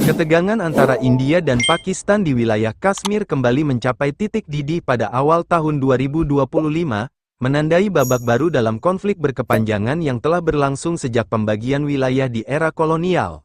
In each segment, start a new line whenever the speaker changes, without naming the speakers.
Ketegangan antara India dan Pakistan di wilayah Kashmir kembali mencapai titik didih pada awal tahun 2025, menandai babak baru dalam konflik berkepanjangan yang telah berlangsung sejak pembagian wilayah di era kolonial.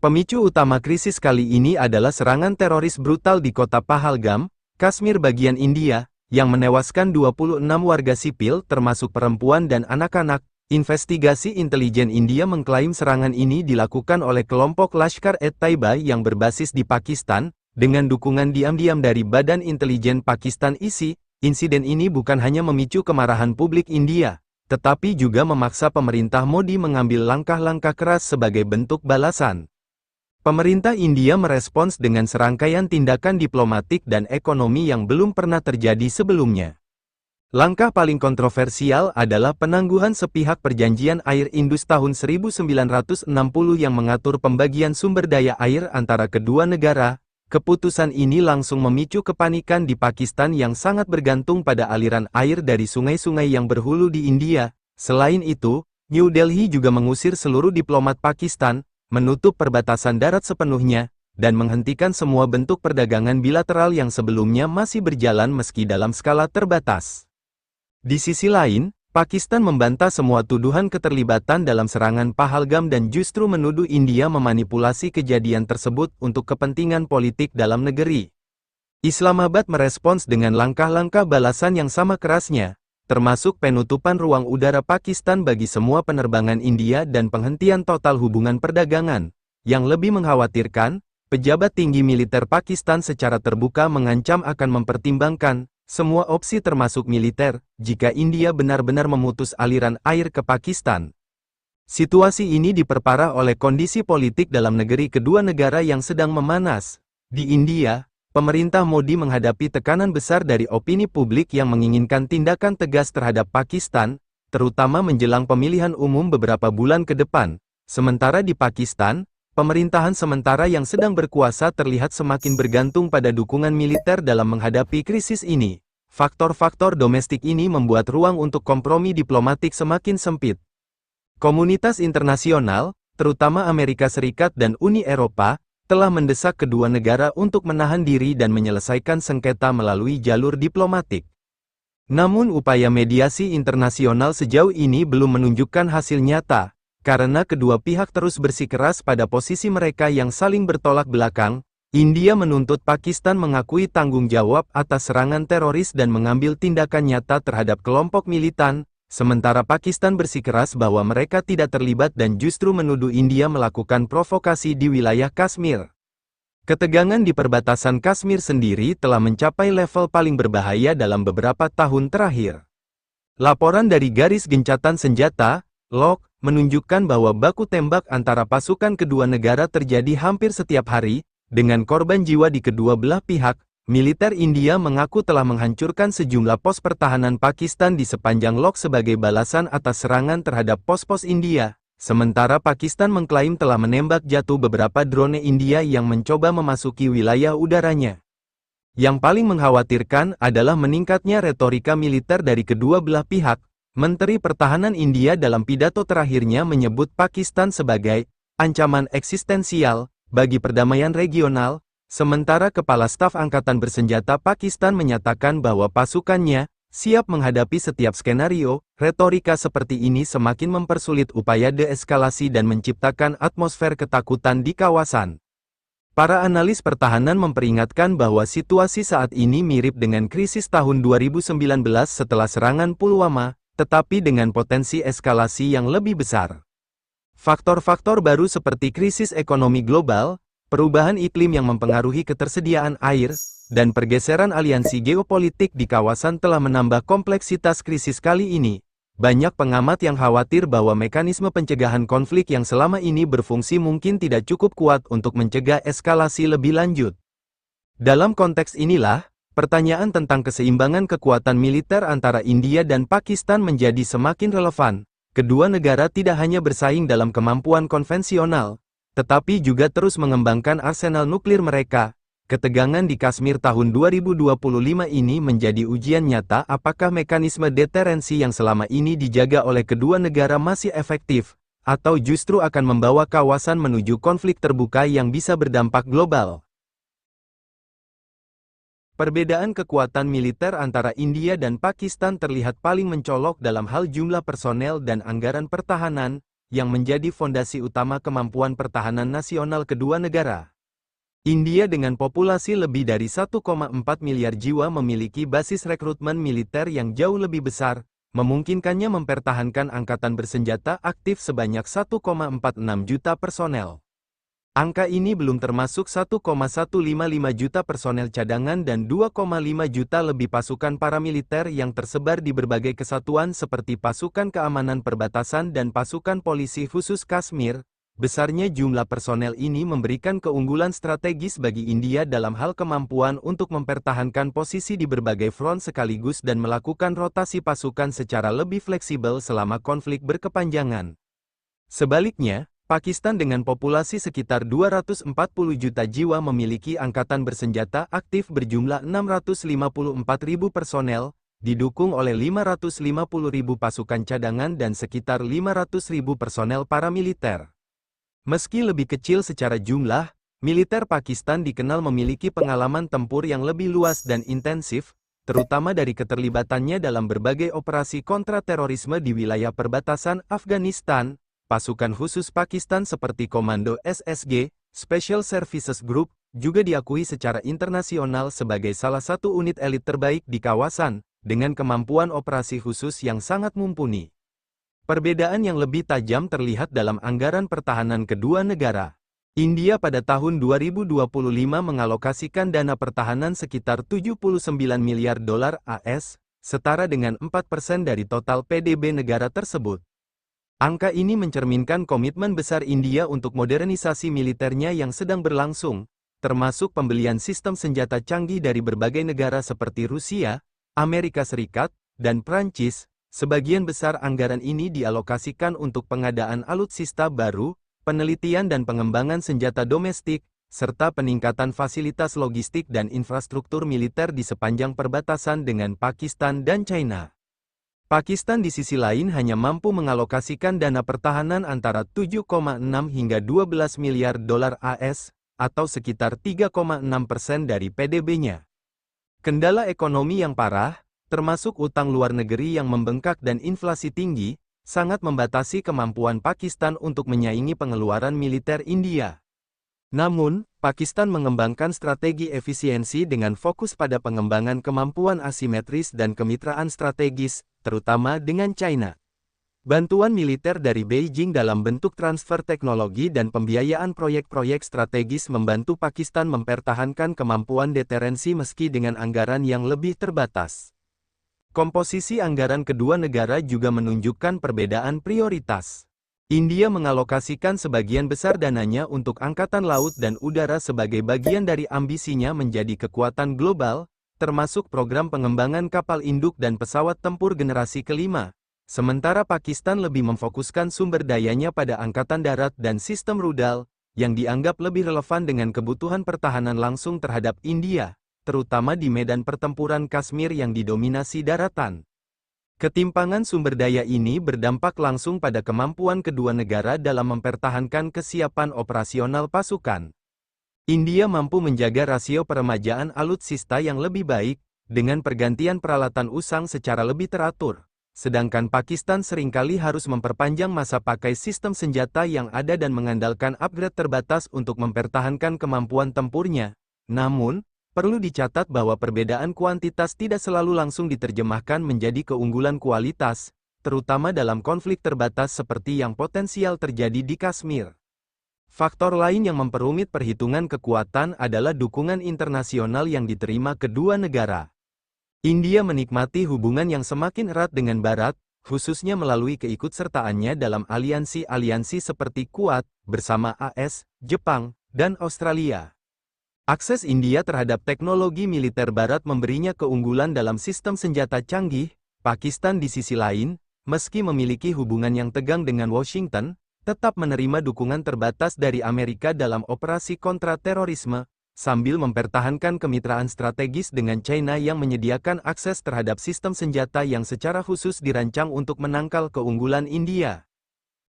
Pemicu utama krisis kali ini adalah serangan teroris brutal di kota Pahalgam, Kashmir bagian India, yang menewaskan 26 warga sipil termasuk perempuan dan anak-anak. Investigasi intelijen India mengklaim serangan ini dilakukan oleh kelompok Lashkar-e-Taiba yang berbasis di Pakistan, dengan dukungan diam-diam dari Badan Intelijen Pakistan ISI. Insiden ini bukan hanya memicu kemarahan publik India, tetapi juga memaksa pemerintah Modi mengambil langkah-langkah keras sebagai bentuk balasan. Pemerintah India merespons dengan serangkaian tindakan diplomatik dan ekonomi yang belum pernah terjadi sebelumnya. Langkah paling kontroversial adalah penangguhan sepihak perjanjian air Indus tahun 1960 yang mengatur pembagian sumber daya air antara kedua negara. Keputusan ini langsung memicu kepanikan di Pakistan yang sangat bergantung pada aliran air dari sungai-sungai yang berhulu di India. Selain itu, New Delhi juga mengusir seluruh diplomat Pakistan, menutup perbatasan darat sepenuhnya, dan menghentikan semua bentuk perdagangan bilateral yang sebelumnya masih berjalan meski dalam skala terbatas. Di sisi lain, Pakistan membantah semua tuduhan keterlibatan dalam serangan Pahalgam dan justru menuduh India memanipulasi kejadian tersebut untuk kepentingan politik dalam negeri. Islamabad merespons dengan langkah-langkah balasan yang sama kerasnya, termasuk penutupan ruang udara Pakistan bagi semua penerbangan India dan penghentian total hubungan perdagangan. Yang lebih mengkhawatirkan, pejabat tinggi militer Pakistan secara terbuka mengancam akan mempertimbangkan semua opsi termasuk militer, jika India benar-benar memutus aliran air ke Pakistan. Situasi ini diperparah oleh kondisi politik dalam negeri kedua negara yang sedang memanas. Di India, pemerintah Modi menghadapi tekanan besar dari opini publik yang menginginkan tindakan tegas terhadap Pakistan, terutama menjelang pemilihan umum beberapa bulan ke depan. Sementara di Pakistan, pemerintahan sementara yang sedang berkuasa terlihat semakin bergantung pada dukungan militer dalam menghadapi krisis ini. Faktor-faktor domestik ini membuat ruang untuk kompromi diplomatik semakin sempit. Komunitas internasional, terutama Amerika Serikat dan Uni Eropa, telah mendesak kedua negara untuk menahan diri dan menyelesaikan sengketa melalui jalur diplomatik. Namun upaya mediasi internasional sejauh ini belum menunjukkan hasil nyata, karena kedua pihak terus bersikeras pada posisi mereka yang saling bertolak belakang. India menuntut Pakistan mengakui tanggung jawab atas serangan teroris dan mengambil tindakan nyata terhadap kelompok militan, sementara Pakistan bersikeras bahwa mereka tidak terlibat dan justru menuduh India melakukan provokasi di wilayah Kashmir. Ketegangan di perbatasan Kashmir sendiri telah mencapai level paling berbahaya dalam beberapa tahun terakhir. Laporan dari Garis Gencatan Senjata, LOG, menunjukkan bahwa baku tembak antara pasukan kedua negara terjadi hampir setiap hari, dengan korban jiwa di kedua belah pihak. Militer India mengaku telah menghancurkan sejumlah pos pertahanan Pakistan di sepanjang LOG sebagai balasan atas serangan terhadap pos-pos India, sementara Pakistan mengklaim telah menembak jatuh beberapa drone India yang mencoba memasuki wilayah udaranya. Yang paling mengkhawatirkan adalah meningkatnya retorika militer dari kedua belah pihak. Menteri Pertahanan India dalam pidato terakhirnya menyebut Pakistan sebagai ancaman eksistensial bagi perdamaian regional, sementara Kepala Staf Angkatan Bersenjata Pakistan menyatakan bahwa pasukannya siap menghadapi setiap skenario. Retorika seperti ini semakin mempersulit upaya deeskalasi dan menciptakan atmosfer ketakutan di kawasan. Para analis pertahanan memperingatkan bahwa situasi saat ini mirip dengan krisis tahun 2019 setelah serangan Pulwama, tetapi dengan potensi eskalasi yang lebih besar. Faktor-faktor baru seperti krisis ekonomi global, perubahan iklim yang mempengaruhi ketersediaan air, dan pergeseran aliansi geopolitik di kawasan telah menambah kompleksitas krisis kali ini. Banyak pengamat yang khawatir bahwa mekanisme pencegahan konflik yang selama ini berfungsi mungkin tidak cukup kuat untuk mencegah eskalasi lebih lanjut. Dalam konteks inilah, pertanyaan tentang keseimbangan kekuatan militer antara India dan Pakistan menjadi semakin relevan. Kedua negara tidak hanya bersaing dalam kemampuan konvensional, tetapi juga terus mengembangkan arsenal nuklir mereka. Ketegangan di Kashmir tahun 2025 ini menjadi ujian nyata apakah mekanisme deterensi yang selama ini dijaga oleh kedua negara masih efektif, Atau justru akan membawa kawasan menuju konflik terbuka yang bisa berdampak global? Perbedaan kekuatan militer antara India dan Pakistan terlihat paling mencolok dalam hal jumlah personel dan anggaran pertahanan, yang menjadi fondasi utama kemampuan pertahanan nasional kedua negara. India dengan populasi lebih dari 1,4 miliar jiwa memiliki basis rekrutmen militer yang jauh lebih besar, memungkinkannya mempertahankan angkatan bersenjata aktif sebanyak 1,46 juta personel. Angka ini belum termasuk 1,155 juta personel cadangan dan 2,5 juta lebih pasukan paramiliter yang tersebar di berbagai kesatuan seperti pasukan keamanan perbatasan dan pasukan polisi khusus Kashmir. Besarnya jumlah personel ini memberikan keunggulan strategis bagi India dalam hal kemampuan untuk mempertahankan posisi di berbagai front sekaligus dan melakukan rotasi pasukan secara lebih fleksibel selama konflik berkepanjangan. Sebaliknya, Pakistan dengan populasi sekitar 240 juta jiwa memiliki angkatan bersenjata aktif berjumlah 654.000 personel, didukung oleh 550.000 pasukan cadangan dan sekitar 500.000 personel paramiliter. Meski lebih kecil secara jumlah, militer Pakistan dikenal memiliki pengalaman tempur yang lebih luas dan intensif, terutama dari keterlibatannya dalam berbagai operasi kontra-terorisme di wilayah perbatasan Afghanistan. Pasukan khusus Pakistan seperti Komando SSG, Special Services Group, juga diakui secara internasional sebagai salah satu unit elit terbaik di kawasan, dengan kemampuan operasi khusus yang sangat mumpuni. Perbedaan yang lebih tajam terlihat dalam anggaran pertahanan kedua negara. India pada tahun 2025 mengalokasikan dana pertahanan sekitar 79 miliar dolar AS, setara dengan 4% dari total PDB negara tersebut. Angka ini mencerminkan komitmen besar India untuk modernisasi militernya yang sedang berlangsung, termasuk pembelian sistem senjata canggih dari berbagai negara seperti Rusia, Amerika Serikat, dan Prancis. Sebagian besar anggaran ini dialokasikan untuk pengadaan alutsista baru, penelitian dan pengembangan senjata domestik, serta peningkatan fasilitas logistik dan infrastruktur militer di sepanjang perbatasan dengan Pakistan dan China. Pakistan di sisi lain hanya mampu mengalokasikan dana pertahanan antara 7,6 hingga 12 miliar dolar AS, atau sekitar 3,6% dari PDB-nya. Kendala ekonomi yang parah, termasuk utang luar negeri yang membengkak dan inflasi tinggi, sangat membatasi kemampuan Pakistan untuk menyaingi pengeluaran militer India. Namun, Pakistan mengembangkan strategi efisiensi dengan fokus pada pengembangan kemampuan asimetris dan kemitraan strategis, terutama dengan China. Bantuan militer dari Beijing dalam bentuk transfer teknologi dan pembiayaan proyek-proyek strategis membantu Pakistan mempertahankan kemampuan deterensi meski dengan anggaran yang lebih terbatas. Komposisi anggaran kedua negara juga menunjukkan perbedaan prioritas. India mengalokasikan sebagian besar dananya untuk angkatan laut dan udara sebagai bagian dari ambisinya menjadi kekuatan global, termasuk program pengembangan kapal induk dan pesawat tempur generasi kelima. Sementara Pakistan lebih memfokuskan sumber dayanya pada angkatan darat dan sistem rudal, yang dianggap lebih relevan dengan kebutuhan pertahanan langsung terhadap India, terutama di medan pertempuran Kashmir yang didominasi daratan. Ketimpangan sumber daya ini berdampak langsung pada kemampuan kedua negara dalam mempertahankan kesiapan operasional pasukan. India mampu menjaga rasio peremajaan alutsista yang lebih baik, dengan pergantian peralatan usang secara lebih teratur, sedangkan Pakistan seringkali harus memperpanjang masa pakai sistem senjata yang ada dan mengandalkan upgrade terbatas untuk mempertahankan kemampuan tempurnya. Namun, perlu dicatat bahwa perbedaan kuantitas tidak selalu langsung diterjemahkan menjadi keunggulan kualitas, terutama dalam konflik terbatas seperti yang potensial terjadi di Kashmir. Faktor lain yang memperumit perhitungan kekuatan adalah dukungan internasional yang diterima kedua negara. India menikmati hubungan yang semakin erat dengan Barat, khususnya melalui keikutsertaannya dalam aliansi-aliansi seperti Quad, bersama AS, Jepang, dan Australia. Akses India terhadap teknologi militer Barat memberinya keunggulan dalam sistem senjata canggih. Pakistan di sisi lain, meski memiliki hubungan yang tegang dengan Washington, tetap menerima dukungan terbatas dari Amerika dalam operasi kontra-terorisme, sambil mempertahankan kemitraan strategis dengan China yang menyediakan akses terhadap sistem senjata yang secara khusus dirancang untuk menangkal keunggulan India.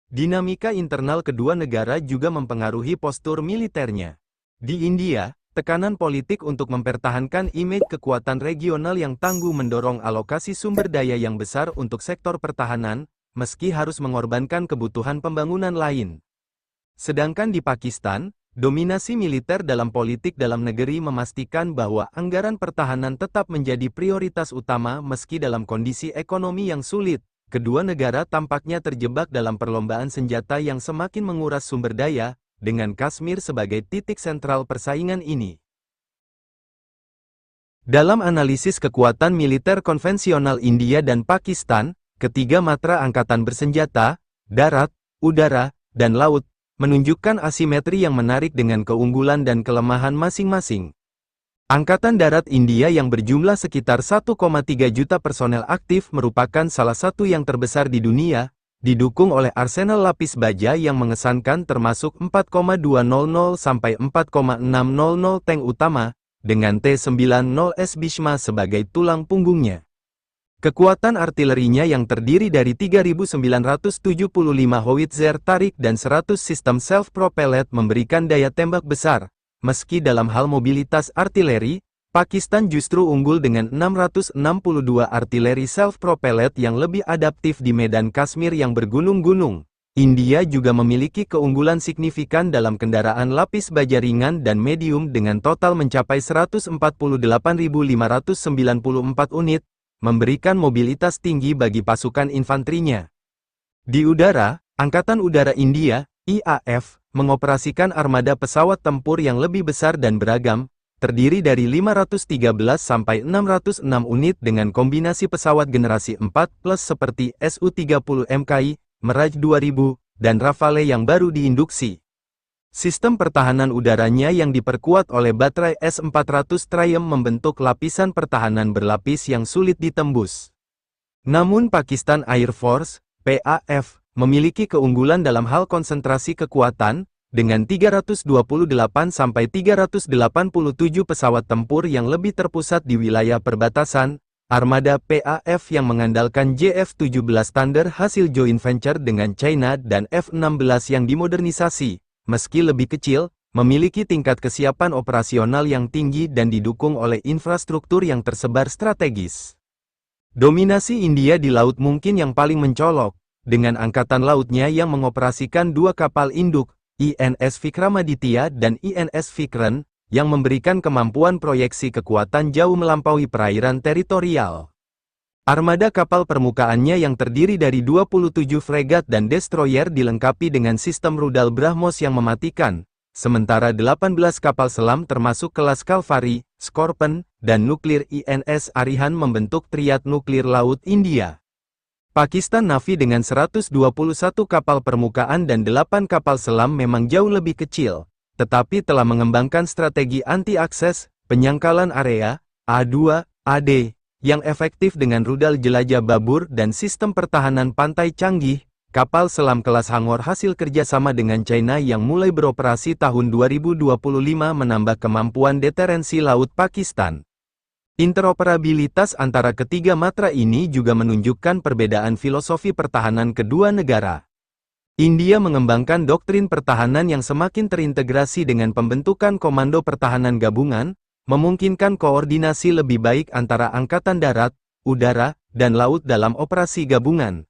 Dinamika internal kedua negara juga mempengaruhi postur militernya. Di India, tekanan politik untuk mempertahankan image kekuatan regional yang tangguh mendorong alokasi sumber daya yang besar untuk sektor pertahanan, meski harus mengorbankan kebutuhan pembangunan lain. Sedangkan di Pakistan, dominasi militer dalam politik dalam negeri memastikan bahwa anggaran pertahanan tetap menjadi prioritas utama meski dalam kondisi ekonomi yang sulit. Kedua negara tampaknya terjebak dalam perlombaan senjata yang semakin menguras sumber daya, dengan Kashmir sebagai titik sentral persaingan ini. Dalam analisis kekuatan militer konvensional India dan Pakistan, ketiga matra angkatan bersenjata, darat, udara, dan laut, menunjukkan asimetri yang menarik dengan keunggulan dan kelemahan masing-masing. Angkatan Darat India yang berjumlah sekitar 1,3 juta personel aktif merupakan salah satu yang terbesar di dunia, didukung oleh arsenal lapis baja yang mengesankan termasuk 4,200 sampai 4,600 tank utama, dengan T-90S Bhishma sebagai tulang punggungnya. Kekuatan artilerinya yang terdiri dari 3.975 howitzer tarik dan 100 sistem self-propelled memberikan daya tembak besar. Meski dalam hal mobilitas artileri, Pakistan justru unggul dengan 662 artileri self-propelled yang lebih adaptif di medan Kashmir yang bergunung-gunung. India juga memiliki keunggulan signifikan dalam kendaraan lapis baja ringan dan medium dengan total mencapai 148.594 unit, memberikan mobilitas tinggi bagi pasukan infanterinya. Di udara, Angkatan Udara India, IAF, mengoperasikan armada pesawat tempur yang lebih besar dan beragam, terdiri dari 513 sampai 606 unit dengan kombinasi pesawat generasi 4 plus seperti Su-30 MKI, Mirage 2000, dan Rafale yang baru diinduksi. Sistem pertahanan udaranya yang diperkuat oleh baterai S-400 Triumph membentuk lapisan pertahanan berlapis yang sulit ditembus. Namun Pakistan Air Force, PAF, memiliki keunggulan dalam hal konsentrasi kekuatan, dengan 328 sampai 387 pesawat tempur yang lebih terpusat di wilayah perbatasan. Armada PAF yang mengandalkan JF-17 Thunder hasil joint venture dengan China dan F-16 yang dimodernisasi, meski lebih kecil, memiliki tingkat kesiapan operasional yang tinggi dan didukung oleh infrastruktur yang tersebar strategis. Dominasi India di laut mungkin yang paling mencolok, dengan angkatan lautnya yang mengoperasikan dua kapal induk, INS Vikramaditya dan INS Vikran, yang memberikan kemampuan proyeksi kekuatan jauh melampaui perairan teritorial. Armada kapal permukaannya yang terdiri dari 27 fregat dan destroyer dilengkapi dengan sistem rudal BrahMos yang mematikan, sementara 18 kapal selam termasuk kelas Kalvari, Scorpion, dan nuklir INS Arihan membentuk triad nuklir laut India. Pakistan Navy dengan 121 kapal permukaan dan 8 kapal selam memang jauh lebih kecil, tetapi telah mengembangkan strategi anti-akses, penyangkalan area, A2, AD, yang efektif dengan rudal jelajah babur dan sistem pertahanan pantai canggih. Kapal selam kelas Hangor hasil kerjasama dengan China yang mulai beroperasi tahun 2025 menambah kemampuan deterensi laut Pakistan. Interoperabilitas antara ketiga matra ini juga menunjukkan perbedaan filosofi pertahanan kedua negara. India mengembangkan doktrin pertahanan yang semakin terintegrasi dengan pembentukan Komando Pertahanan Gabungan, memungkinkan koordinasi lebih baik antara angkatan darat, udara, dan laut dalam operasi gabungan.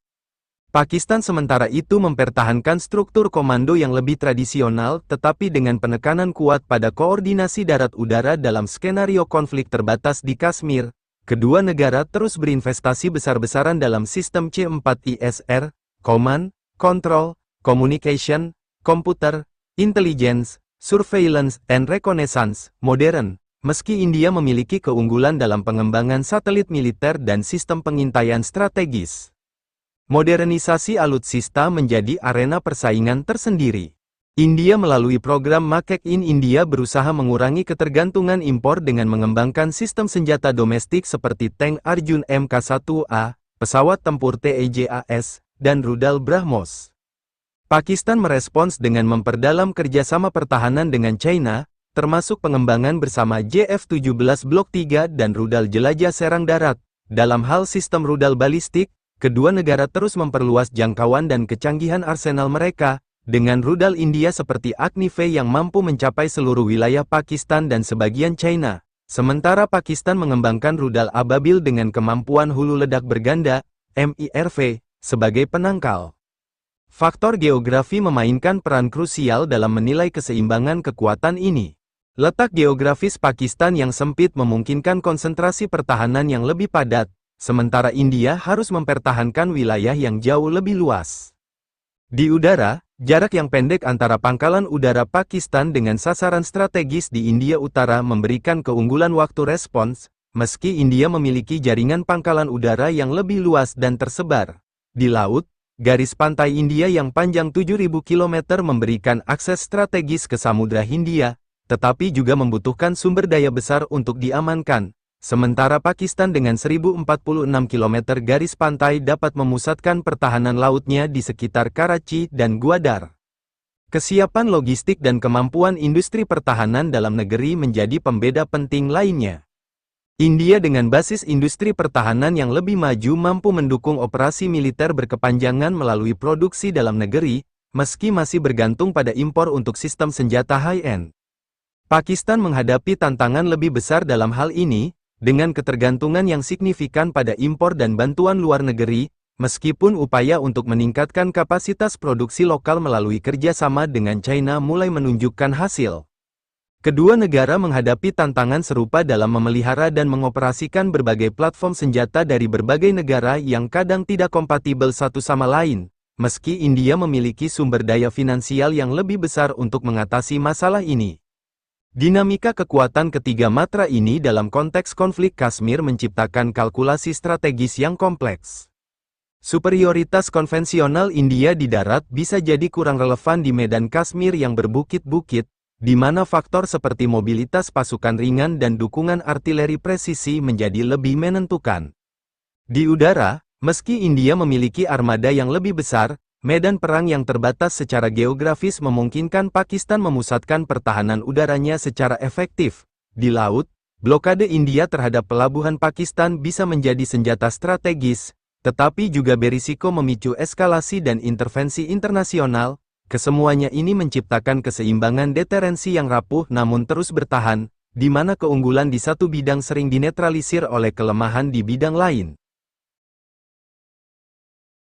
Pakistan sementara itu mempertahankan struktur komando yang lebih tradisional tetapi dengan penekanan kuat pada koordinasi darat-udara dalam skenario konflik terbatas di Kashmir. Kedua negara terus berinvestasi besar-besaran dalam sistem C4ISR, Command, Control, Communication, Computer, Intelligence, Surveillance, and Reconnaissance, modern. Meski India memiliki keunggulan dalam pengembangan satelit militer dan sistem pengintaian strategis. Modernisasi alutsista menjadi arena persaingan tersendiri. India melalui program Make in India berusaha mengurangi ketergantungan impor dengan mengembangkan sistem senjata domestik seperti tank Arjun Mk1A, pesawat tempur TEJAS, dan rudal BrahMos. Pakistan merespons dengan memperdalam kerjasama pertahanan dengan China, termasuk pengembangan bersama JF-17 Blok 3 dan rudal jelajah serang darat. Dalam hal sistem rudal balistik, kedua negara terus memperluas jangkauan dan kecanggihan arsenal mereka, dengan rudal India seperti Agni V yang mampu mencapai seluruh wilayah Pakistan dan sebagian China. Sementara Pakistan mengembangkan rudal Ababil dengan kemampuan hulu ledak berganda, MIRV, sebagai penangkal. Faktor geografi memainkan peran krusial dalam menilai keseimbangan kekuatan ini. Letak geografis Pakistan yang sempit memungkinkan konsentrasi pertahanan yang lebih padat, sementara India harus mempertahankan wilayah yang jauh lebih luas. Di udara, jarak yang pendek antara pangkalan udara Pakistan dengan sasaran strategis di India Utara memberikan keunggulan waktu respons, meski India memiliki jaringan pangkalan udara yang lebih luas dan tersebar. Di laut, garis pantai India yang panjang 7.000 km memberikan akses strategis ke Samudra Hindia, tetapi juga membutuhkan sumber daya besar untuk diamankan. Sementara Pakistan dengan 1046 km garis pantai dapat memusatkan pertahanan lautnya di sekitar Karachi dan Gwadar. Kesiapan logistik dan kemampuan industri pertahanan dalam negeri menjadi pembeda penting lainnya. India dengan basis industri pertahanan yang lebih maju mampu mendukung operasi militer berkepanjangan melalui produksi dalam negeri, meski masih bergantung pada impor untuk sistem senjata high-end. Pakistan menghadapi tantangan lebih besar dalam hal ini, dengan ketergantungan yang signifikan pada impor dan bantuan luar negeri, meskipun upaya untuk meningkatkan kapasitas produksi lokal melalui kerjasama dengan China mulai menunjukkan hasil. Kedua negara menghadapi tantangan serupa dalam memelihara dan mengoperasikan berbagai platform senjata dari berbagai negara yang kadang tidak kompatibel satu sama lain, meski India memiliki sumber daya finansial yang lebih besar untuk mengatasi masalah ini. Dinamika kekuatan ketiga matra ini dalam konteks konflik Kashmir menciptakan kalkulasi strategis yang kompleks. Superioritas konvensional India di darat bisa jadi kurang relevan di medan Kashmir yang berbukit-bukit, di mana faktor seperti mobilitas pasukan ringan dan dukungan artileri presisi menjadi lebih menentukan. Di udara, meski India memiliki armada yang lebih besar, medan perang yang terbatas secara geografis memungkinkan Pakistan memusatkan pertahanan udaranya secara efektif. Di laut, blokade India terhadap pelabuhan Pakistan bisa menjadi senjata strategis, tetapi juga berisiko memicu eskalasi dan intervensi internasional. Kesemuanya ini menciptakan keseimbangan deterensi yang rapuh namun terus bertahan, di mana keunggulan di satu bidang sering dinetralisir oleh kelemahan di bidang lain.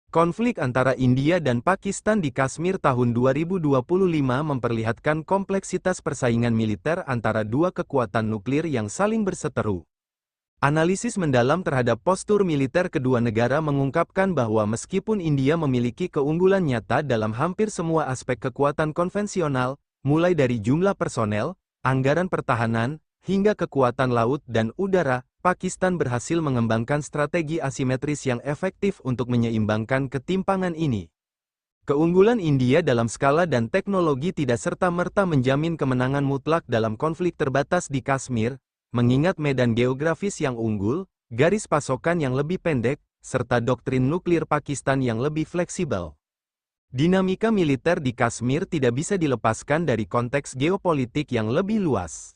Konflik antara India dan Pakistan di Kashmir tahun 2025 memperlihatkan kompleksitas persaingan militer antara dua kekuatan nuklir yang saling berseteru. Analisis mendalam terhadap postur militer kedua negara mengungkapkan bahwa meskipun India memiliki keunggulan nyata dalam hampir semua aspek kekuatan konvensional, mulai dari jumlah personel, anggaran pertahanan, hingga kekuatan laut dan udara, Pakistan berhasil mengembangkan strategi asimetris yang efektif untuk menyeimbangkan ketimpangan ini. Keunggulan India dalam skala dan teknologi tidak serta-merta menjamin kemenangan mutlak dalam konflik terbatas di Kashmir, mengingat medan geografis yang unggul, garis pasokan yang lebih pendek, serta doktrin nuklir Pakistan yang lebih fleksibel. Dinamika militer di Kashmir tidak bisa dilepaskan dari konteks geopolitik yang lebih luas.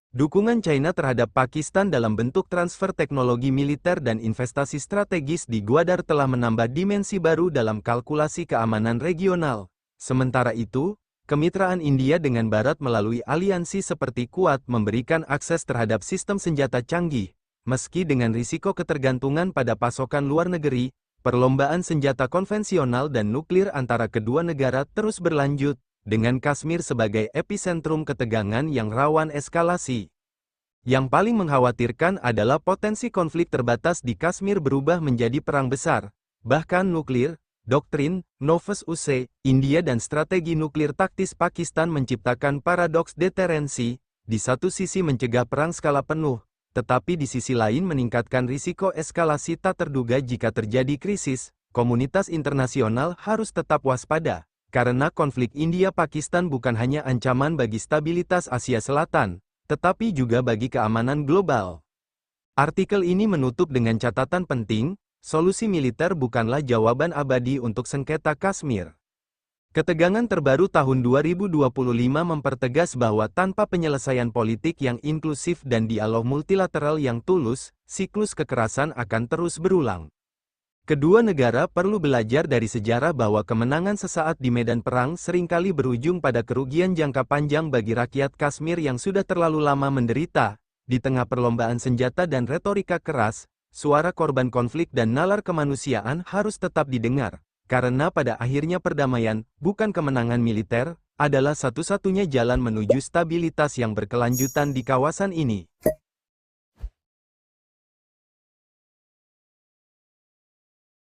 Dukungan China terhadap Pakistan dalam bentuk transfer teknologi militer dan investasi strategis di Gwadar telah menambah dimensi baru dalam kalkulasi keamanan regional. Sementara itu, kemitraan India dengan Barat melalui aliansi seperti Quad memberikan akses terhadap sistem senjata canggih. Meski dengan risiko ketergantungan pada pasokan luar negeri, perlombaan senjata konvensional dan nuklir antara kedua negara terus berlanjut, dengan Kashmir sebagai epicentrum ketegangan yang rawan eskalasi. Yang paling mengkhawatirkan adalah potensi konflik terbatas di Kashmir berubah menjadi perang besar, bahkan nuklir. Doktrin Novus UC, India dan strategi nuklir taktis Pakistan menciptakan paradoks deterensi, di satu sisi mencegah perang skala penuh, tetapi di sisi lain meningkatkan risiko eskalasi tak terduga jika terjadi krisis. Komunitas internasional harus tetap waspada. Karena konflik India-Pakistan bukan hanya ancaman bagi stabilitas Asia Selatan, tetapi juga bagi keamanan global. Artikel ini menutup dengan catatan penting, solusi militer bukanlah jawaban abadi untuk sengketa Kashmir. Ketegangan terbaru tahun 2025 mempertegas bahwa tanpa penyelesaian politik yang inklusif dan dialog multilateral yang tulus, siklus kekerasan akan terus berulang. Kedua negara perlu belajar dari sejarah bahwa kemenangan sesaat di medan perang seringkali berujung pada kerugian jangka panjang bagi rakyat Kashmir yang sudah terlalu lama menderita. Di tengah perlombaan senjata dan retorika keras, suara korban konflik dan nalar kemanusiaan harus tetap didengar, karena pada akhirnya perdamaian, bukan kemenangan militer, adalah satu-satunya jalan menuju stabilitas yang berkelanjutan di kawasan ini.